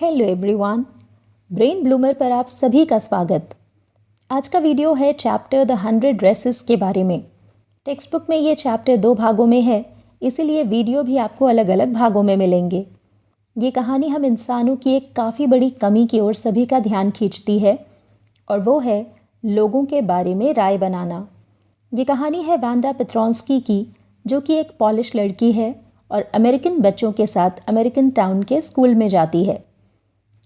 Hello everyone, brain bloomer पर आप सभी का स्वागत। आज का वीडियो है चैप्टर द 100 ड्रेसेस के बारे में। टेक्स्ट बुक में ये चैप्टर 2 भागों में है, इसीलिए वीडियो भी आपको अलग अलग भागों में मिलेंगे। ये कहानी हम इंसानों की एक काफ़ी बड़ी कमी की ओर सभी का ध्यान खींचती है और वो है लोगों के बारे में राय बनाना। ये कहानी है वांडा पेट्रोंस्की की, जो कि एक पॉलिश लड़की है और अमेरिकन बच्चों के साथ अमेरिकन टाउन के स्कूल में जाती है।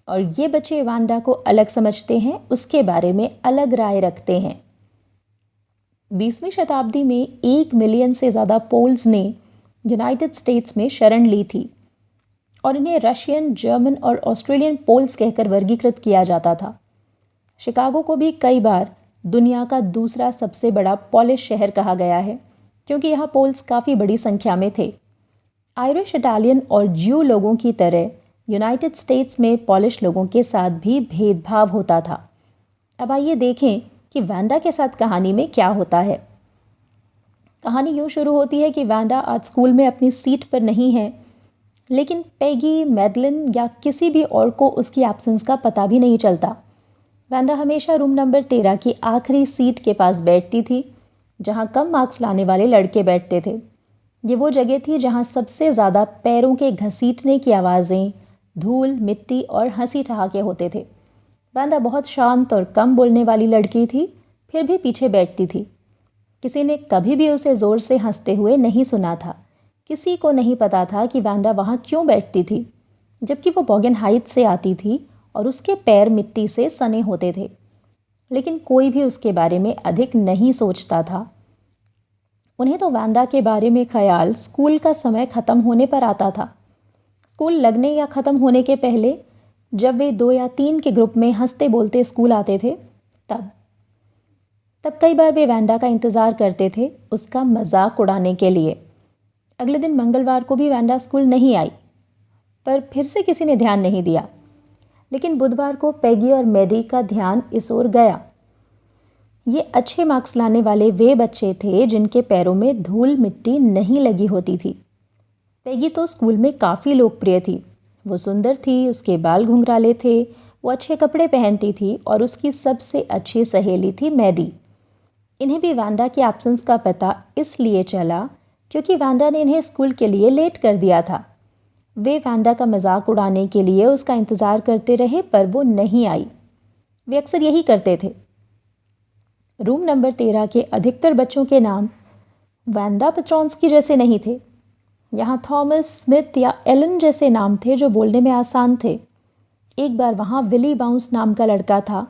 और ये बच्चे वांडा को अलग समझते हैं, उसके बारे में अलग राय रखते हैं। 20वीं शताब्दी में 1 मिलियन से ज़्यादा पोल्स ने यूनाइटेड स्टेट्स में शरण ली थी और इन्हें रशियन, जर्मन और ऑस्ट्रेलियन पोल्स कहकर वर्गीकृत किया जाता था। शिकागो को भी कई बार दुनिया का दूसरा सबसे बड़ा पॉलिश शहर कहा गया है, क्योंकि यहाँ पोल्स काफ़ी बड़ी संख्या में थे। आयरिश, इटालियन और ज्यू लोगों की तरह यूनाइटेड स्टेट्स में पॉलिश लोगों के साथ भी भेदभाव होता था। अब आइए देखें कि वांडा के साथ कहानी में क्या होता है। कहानी यूँ शुरू होती है कि वांडा आज स्कूल में अपनी सीट पर नहीं है, लेकिन पैगी, मैडलिन या किसी भी और को उसकी एब्सेंस का पता भी नहीं चलता। वांडा हमेशा रूम नंबर 13 की आखिरी सीट के पास बैठती थी, जहाँ कम मार्क्स लाने वाले लड़के बैठते थे। ये वो जगह थी जहाँ सबसे ज़्यादा पैरों के घसीटने की आवाज़ें, धूल, मिट्टी और हंसी ठहाके होते थे। वांडा बहुत शांत और कम बोलने वाली लड़की थी, फिर भी पीछे बैठती थी। किसी ने कभी भी उसे ज़ोर से हंसते हुए नहीं सुना था। किसी को नहीं पता था कि वांडा वहाँ क्यों बैठती थी, जबकि वो बॉगन हाइट से आती थी और उसके पैर मिट्टी से सने होते थे। लेकिन कोई भी उसके बारे में अधिक नहीं सोचता था। उन्हें तो वांडा के बारे में ख्याल स्कूल का समय ख़त्म होने पर आता था। स्कूल लगने या ख़त्म होने के पहले, जब वे 2 या 3 के ग्रुप में हंसते बोलते स्कूल आते थे, तब कई बार वे वांडा का इंतज़ार करते थे, उसका मजाक उड़ाने के लिए। अगले दिन मंगलवार को भी वांडा स्कूल नहीं आई, पर फिर से किसी ने ध्यान नहीं दिया। लेकिन बुधवार को पैगी और मैडी का ध्यान इस ओर गया। ये अच्छे मार्क्स लाने वाले वे बच्चे थे जिनके पैरों में धूल मिट्टी नहीं लगी होती थी। पैगी तो स्कूल में काफ़ी लोकप्रिय थी। वो सुंदर थी, उसके बाल घुंघराले थे, वो अच्छे कपड़े पहनती थी और उसकी सबसे अच्छी सहेली थी मैडी। इन्हें भी वांडा की एब्सेंस का पता इसलिए चला क्योंकि वांडा ने इन्हें स्कूल के लिए लेट कर दिया था। वे वांडा का मजाक उड़ाने के लिए उसका इंतज़ार करते रहे, पर वो नहीं आई। वे अक्सर यही करते थे। रूम नंबर 13 के अधिकतर बच्चों के नाम वांडा पेट्रोंस्की जैसे नहीं थे। यहाँ थॉमस, स्मिथ या एलन जैसे नाम थे जो बोलने में आसान थे। एक बार वहाँ विली बाउंस नाम का लड़का था।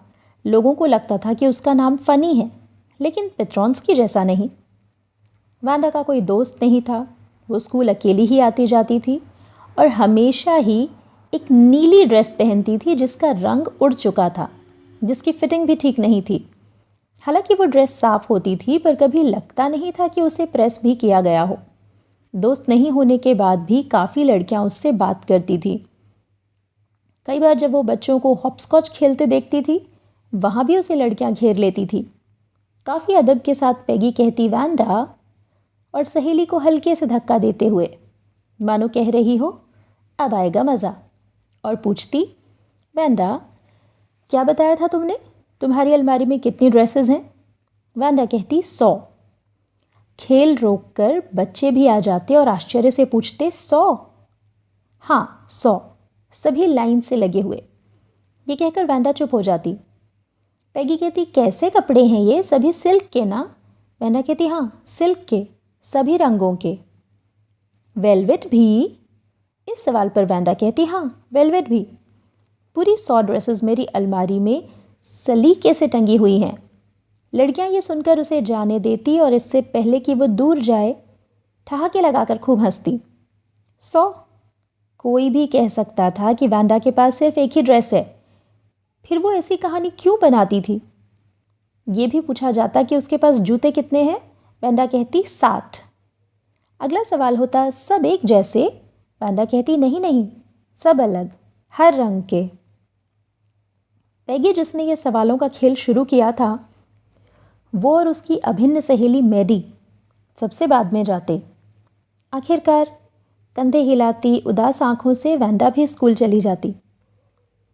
लोगों को लगता था कि उसका नाम फ़नी है, लेकिन पेट्रोंस्की जैसा नहीं। वांडा का कोई दोस्त नहीं था। वो स्कूल अकेली ही आती जाती थी और हमेशा ही एक नीली ड्रेस पहनती थी जिसका रंग उड़ चुका था, जिसकी फिटिंग भी ठीक नहीं थी। हालांकि वो ड्रेस साफ़ होती थी, पर कभी लगता नहीं था कि उसे प्रेस भी किया गया हो। दोस्त नहीं होने के बाद भी काफ़ी लड़कियां उससे बात करती थी। कई बार जब वो बच्चों को हॉपस्कॉच खेलते देखती थी, वहाँ भी उसे लड़कियां घेर लेती थी। काफ़ी अदब के साथ पैगी कहती वांडा, और सहेली को हल्के से धक्का देते हुए, मानो कह रही हो अब आएगा मज़ा, और पूछती वांडा, क्या बताया था तुमने? तुम्हारी अलमारी में कितनी ड्रेसेस हैं? वांडा कहती 100। खेल रोककर बच्चे भी आ जाते और आश्चर्य से पूछते 100? हाँ 100, सभी लाइन से लगे हुए। ये कहकर वांडा चुप हो जाती। पैगी कहती कैसे कपड़े हैं ये, सभी सिल्क के ना? वांडा कहती हाँ सिल्क के, सभी रंगों के। वेलवेट भी? इस सवाल पर वांडा कहती हाँ वेलवेट भी। पूरी 100 ड्रेसेस मेरी अलमारी में सलीके से टंगी हुई हैं। लड़कियां ये सुनकर उसे जाने देती और इससे पहले कि वो दूर जाए ठहाके लगाकर खूब हंसती। 100? कोई भी कह सकता था कि वांडा के पास सिर्फ एक ही ड्रेस है, फिर वो ऐसी कहानी क्यों बनाती थी? ये भी पूछा जाता कि उसके पास जूते कितने हैं? वांडा कहती 60। अगला सवाल होता सब एक जैसे? वांडा कहती नहीं नहीं, सब अलग, हर रंग के। पैगी, जिसने ये सवालों का खेल शुरू किया था, वो और उसकी अभिन्न सहेली मैडी सबसे बाद में जाते। आखिरकार कंधे हिलाती उदास आंखों से वांडा भी स्कूल चली जाती।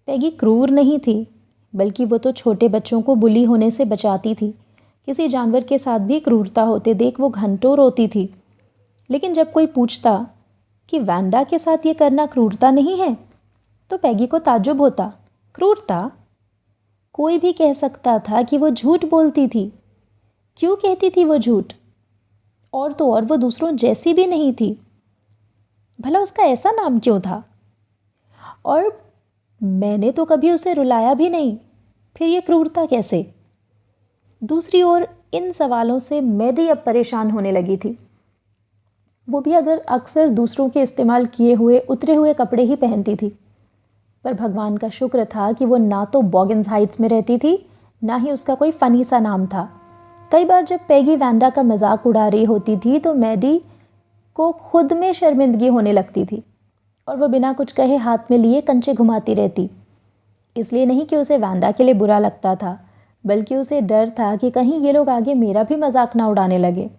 पैगी क्रूर नहीं थी, बल्कि वो तो छोटे बच्चों को बुली होने से बचाती थी। किसी जानवर के साथ भी क्रूरता होते देख वो घंटों रोती थी। लेकिन जब कोई पूछता कि वैंडा के साथ ये करना क्रूरता नहीं है, तो पैगी को ताज्जुब होता। क्रूरता? कोई भी कह सकता था कि वो झूठ बोलती थी। क्यों कहती थी वो झूठ? और तो और वो दूसरों जैसी भी नहीं थी। भला उसका ऐसा नाम क्यों था? और मैंने तो कभी उसे रुलाया भी नहीं, फिर ये क्रूरता कैसे? दूसरी ओर इन सवालों से मैडी अब परेशान होने लगी थी। वो भी अगर अक्सर दूसरों के इस्तेमाल किए हुए उतरे हुए कपड़े ही पहनती थी। पर भगवान का शुक्र था कि वो ना तो बॉगिन्स हाइट्स में रहती थी, ना ही उसका कोई फ़नी सा नाम था। कई बार जब पैगी वैंडा का मजाक उड़ा रही होती थी तो मैडी को खुद में शर्मिंदगी होने लगती थी और वह बिना कुछ कहे हाथ में लिए कंचे घुमाती रहती। इसलिए नहीं कि उसे वैंडा के लिए बुरा लगता था, बल्कि उसे डर था कि कहीं ये लोग आगे मेरा भी मजाक ना उड़ाने लगे।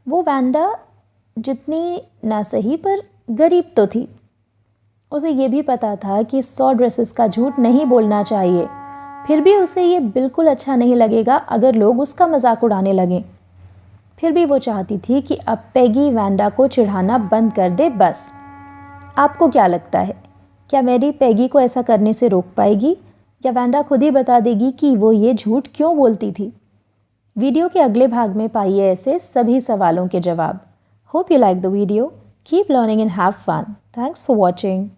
वो वैंडा जितनी ना सही पर गरीब तो थी। उसे ये भी पता था कि 100 ड्रेसेस का झूठ नहीं बोलना चाहिए, फिर भी उसे ये बिल्कुल अच्छा नहीं लगेगा अगर लोग उसका मजाक उड़ाने लगें। फिर भी वो चाहती थी कि अब पैगी वैंडा को चिढ़ाना बंद कर दे बस। आपको क्या लगता है, क्या मैडी पैगी को ऐसा करने से रोक पाएगी, या वैंडा खुद ही बता देगी कि वो ये झूठ क्यों बोलती थी? वीडियो के अगले भाग में पाइए ऐसे सभी सवालों के जवाब। Hope you like the video. Keep learning and have fun. Thanks for watching.